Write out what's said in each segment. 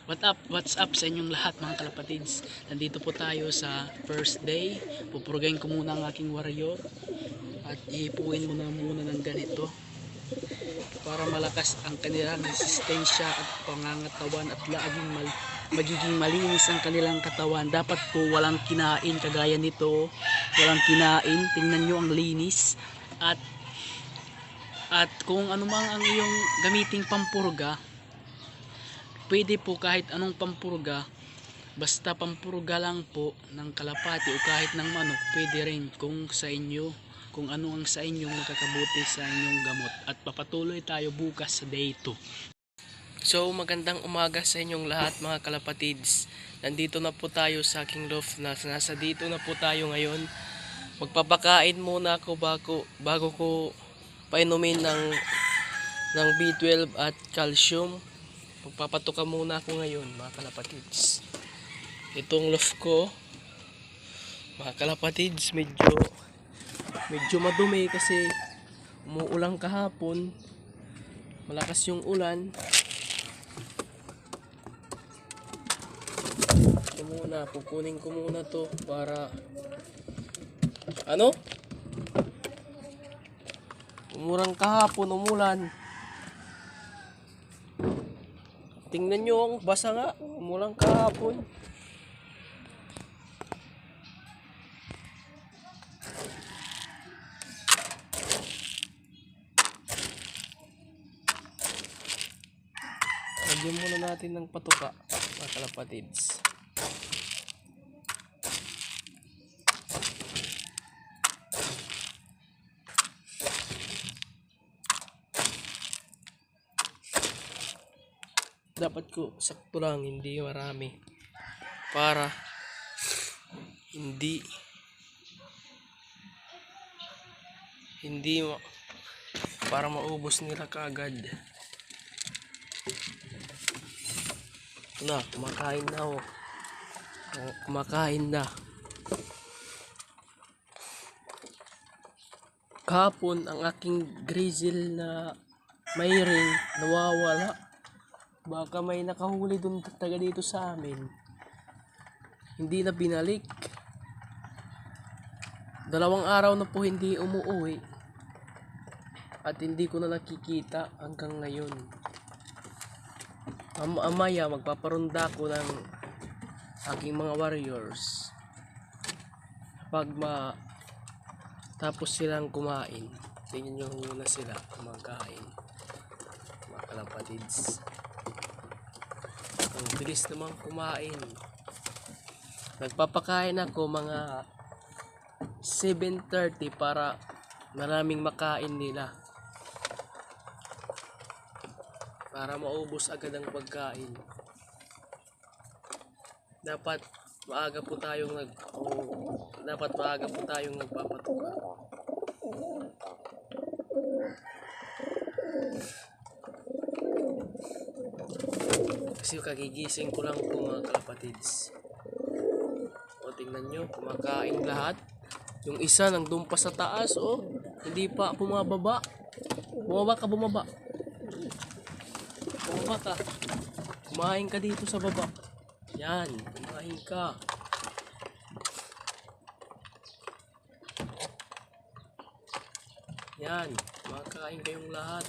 What's up sa inyong lahat mga kalapatids. Nandito po tayo sa first day. Pupurgayin ko muna ang aking warrior at ihipuin muna ng ganito para malakas ang kanilang resistensya at pangangatawan at magiging malinis ang kanilang katawan. Dapat po walang kinain kagaya nito. Walang kinain. Tingnan nyo ang linis. At kung ano mang ang iyong gamiting pampurga, pwede po kahit anong pampurga, basta pampurga lang po ng kalapati o kahit ng manok, pwede rin kung sa inyo, kung ano ang sa inyong makakabuti sa inyong gamot. At papatuloy tayo bukas sa day 2. So magandang umaga sa inyong lahat mga kalapatids. Nandito na po tayo sa aking roof na nasa dito na po tayo ngayon. Magpapakain muna ako bago ko painumin ng B12 at calcium. Magpapatuka muna ako ngayon mga kalapatids. Itong loft ko mga kalapatids medyo madumi kasi umuulan kahapon, malakas yung ulan. Ito muna, pupunin ko muna to para umurang kahapon, umulan. Tingnan nyo ang basa nga, umulang kahapon. Lagyan muna natin ng patuka mga kalapatids. Dapat ko sakto lang, hindi marami, para hindi para maubos nila kaagad. Na, kumakain na ako. Kumakain na. Kahapon ang aking grizzle na may ring nawawala. Baka may nakahuli dun taga dito sa amin. Hindi na binalik. 2 araw na po hindi umuwi. At hindi ko na nakikita hanggang ngayon. Amaya magpaparunda ko ng aking mga warriors. Pag tapos silang kumain, tingnan nyo muna sila kumakain mga kalapatids. Ang bilis naman kumain. Nagpapakain ako mga 7:30 para maraming makain nila, para maubos agad ang pagkain. Dapat maaga po tayong nagpapatuka. Kasi kagigising ko lang po mga kalapatids. O tingnan nyo, kumakain lahat. Yung isa nandun pa sa taas, hindi pa bumababa. Bumaba ka. Bumaba ka. Kumain ka dito sa baba. Yan, kumain ka. Yan, kumakain kayong lahat.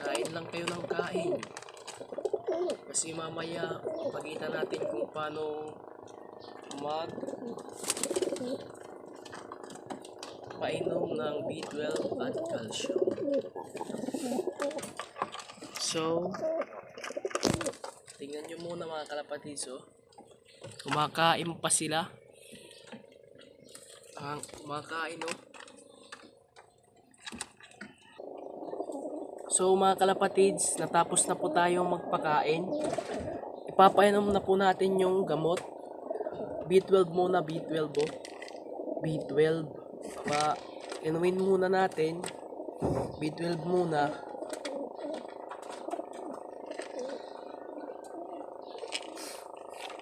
Kain lang kayo ng kain. Kasi mamaya pagkita natin kung paano painom ng B12 at calcium. So, tingnan nyo muna mga kalapatids, kumakain pa sila. Kumakain. So mga kalapatids, natapos na po tayong magpakain. Ipapainom na po natin yung gamot. B12 muna, B12 B12. Inumin muna natin. B12 muna.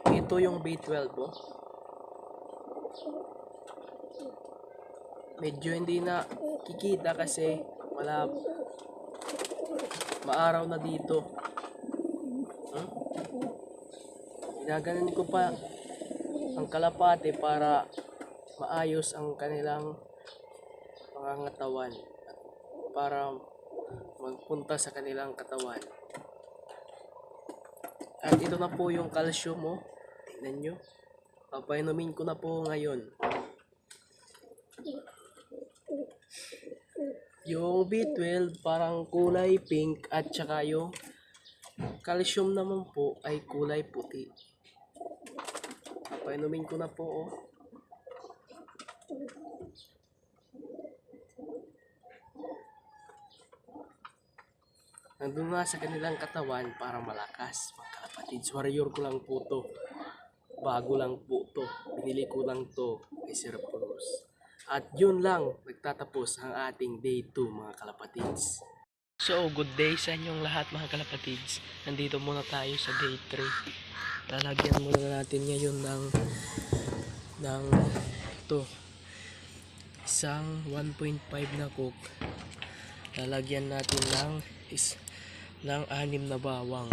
Ito yung B12 medyo hindi na kikita kasi Wala, maaraw na dito. Ginaganon ko pa ang kalapate para maayos ang kanilang pangangatawan para magpunta sa kanilang katawan. At ito na po yung calcium mo. Tingnan nyo. Papainumin ko na po ngayon. Yung B12 parang kulay pink at saka yung calcium naman po ay kulay puti. Papainumin ko na po. Oh. Nandun nga sa kanilang katawan para malakas. Mga kalapatids, warrior ko lang po to. Bago lang po to. Binili ko lang to kay Sir Puros. At yun lang, nagtatapos ang ating day 2 mga kalapatids. So, good day sa inyong lahat mga kalapatids. Nandito muna tayo sa day 3. Lalagyan muna natin ngayon ng ito. Isang 1.5 na coke. Lalagyan natin ng 6 na bawang.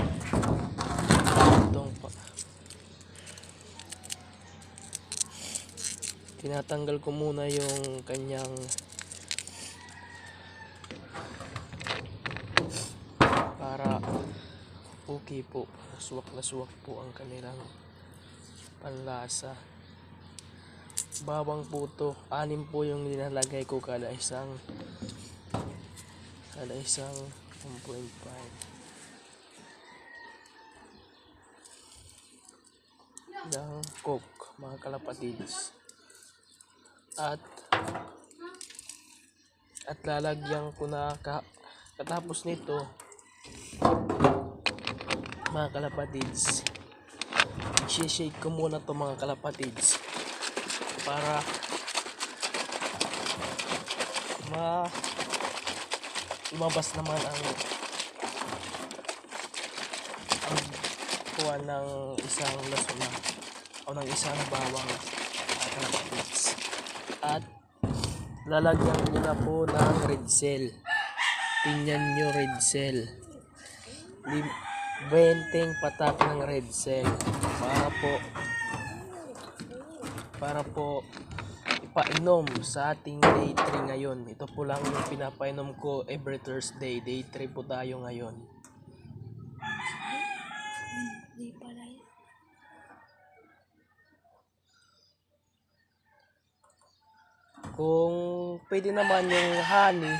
Tinatanggal ko muna yung kanyang para okay po. Suwak na suwak po ang kanilang panlasa. Bawang po to. 6 po yung nilalagay ko kada isang 1.5. ng coke mga kalapatids. At lalagyan ko na katapos nito mga kalapatids, i-shake ko muna to mga kalapatids para lumabas naman ang kuha ng isang lasuna o ng isang bawang mga kalapatids. At lalagyan ko na po ng red cell. Tingnan nyo, red cell. 20 patak ng red cell para po ipainom sa ating day 3 ngayon. Ito po lang yung pinapainom ko every Thursday. Day 3 po tayo ngayon. Kung pwede naman yung honey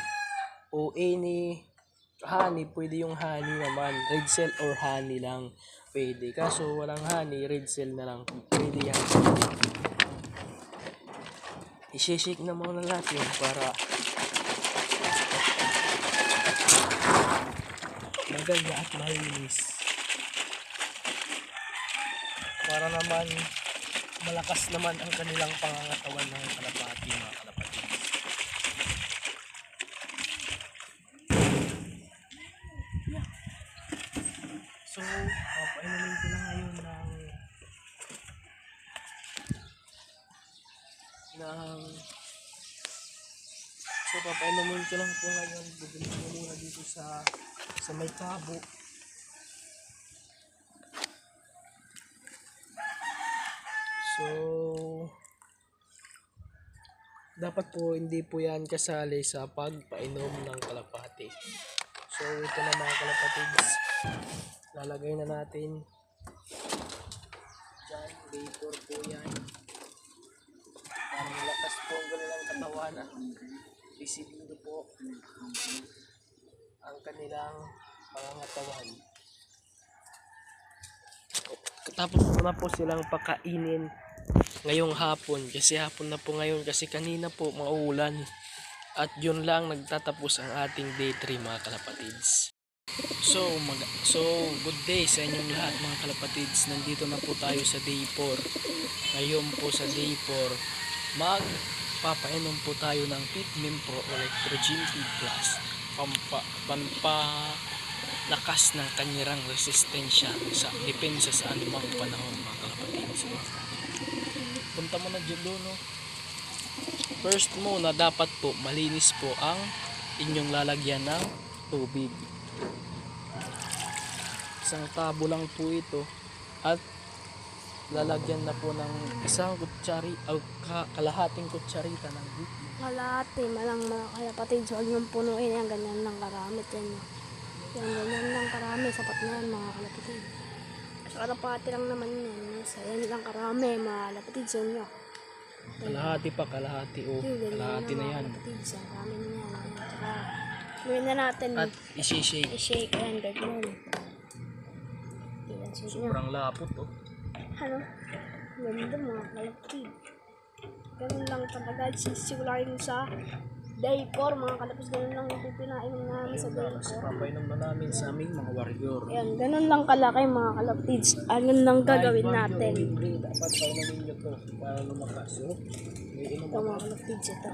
o any honey, pwede yung honey naman, red cell or honey lang pwede. Kaso walang honey, red cell na lang pwede yan. I-shake na muna natin para maganda at malinis, para naman malakas naman ang kanilang pangangatawan ng kalapati mga kalapati. So, papainumin ko lang ngayon papainumin ko lang po ngayon. Bubili ko muna dito sa may tabo. So, dapat po hindi po yan kasali sa pagpainom ng kalapati. So, ito na mga kalapatids. Lalagay na natin dyan. Vapor po yan. Para malakas po ang kanilang katawan. Visible po ang kanilang pangangatawan. Tapos ko na po silang pakainin ngayong hapon, kasi hapon na po ngayon, kasi kanina po maulan. At yun lang, nagtatapos ang ating day 3 mga kalapatids. So good day sa inyong lahat mga kalapatids. Nandito na po tayo sa day 4. Ngayon po sa day 4 magpapainom po tayo ng Fitmin Pro Electrogen T Plus, pampalakas ng kanyang resistensya sa depensa sa anumang panahon mga kalapatids. Punta mo na dyan doon, no? First muna, dapat po malinis po ang inyong lalagyan ng tubig. Isang tabo lang po ito at lalagyan na po ng isang kutsari o kalahating kutsarita ng liquid. Kalahati, malang mga kalapatid. Huwag niyong punuin yan. Ganyan lang karami. Yan, ganyan lang karami. Sapat na yan mga kalapatid. Sa kalapati lang naman yan. Sa yan lang karami mga kalapatid. Sa inyo. Kalahati pa, kalahati o kalahati na yan. Kalapatid. Sa karami na yan. Ayan. Tsaka, gawin na natin. At isi-shake. I-shake. Ayan, ganyan. Yan, shake nyo. Sobrang lapot oh. Ano? Ganda mga kalapatid. Ganun lang talaga. Sisigurahin sa day 4 mga kalapatid. Ganun lang yung pipinain namin sa day 4. Papainom na namin sa aming mga warrior. Ayan, ganun lang kalaki mga kalapatids. Ganun lang gagawin natin. Dapat painumin nyo to para lumakas. Oh. May inom Ito mga kalapatids. Ito.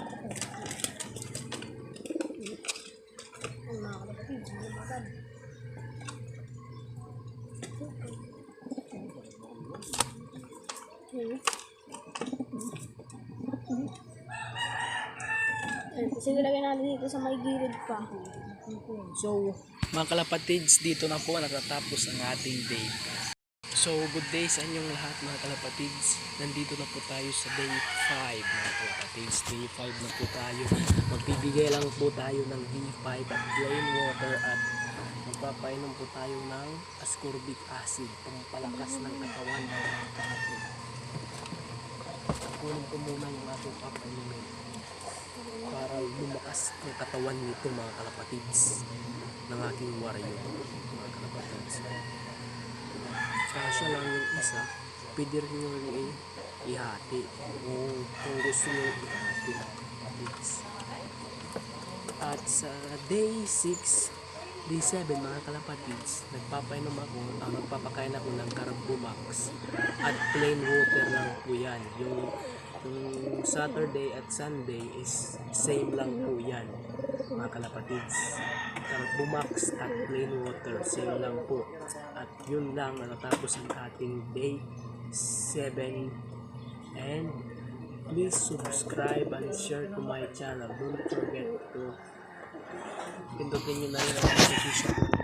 Ayan mga kalapatids. Lumagan. Ayan. Ayan, kasi ilagay natin dito sa may gilid pa. So, mga kalapatids, dito na po natatapos ang ating day. So, good day sa inyong lahat mga kalapatids. Nandito na po tayo sa day 5 mga kalapatids. Day 5 na po tayo. Magbibigay lang po tayo ng D5 at plain water at magpapainom po tayo ng ascorbic acid pampalakas ng katawan ng mga kalapatids. Kunin ko muna yung ating papainumin para lumakas ang katawan nito mga kalapatids ng aking warrior mga kalapatids. Kasya lang yung isa, pwede rin nyo rin ihati kung gusto nyo ihati mga kalapatids. At sa day 6, day 7 mga kalapatids, nagpapakain ako ng Carbomax at plain water lang po yan. Yung Saturday at Sunday is same lang po yan mga kalapatids. Carbomax at plain water same lang po. At yun lang natapos ang ating day 7. And please subscribe and share to my channel. Don't forget to pindutin nyo na yung notification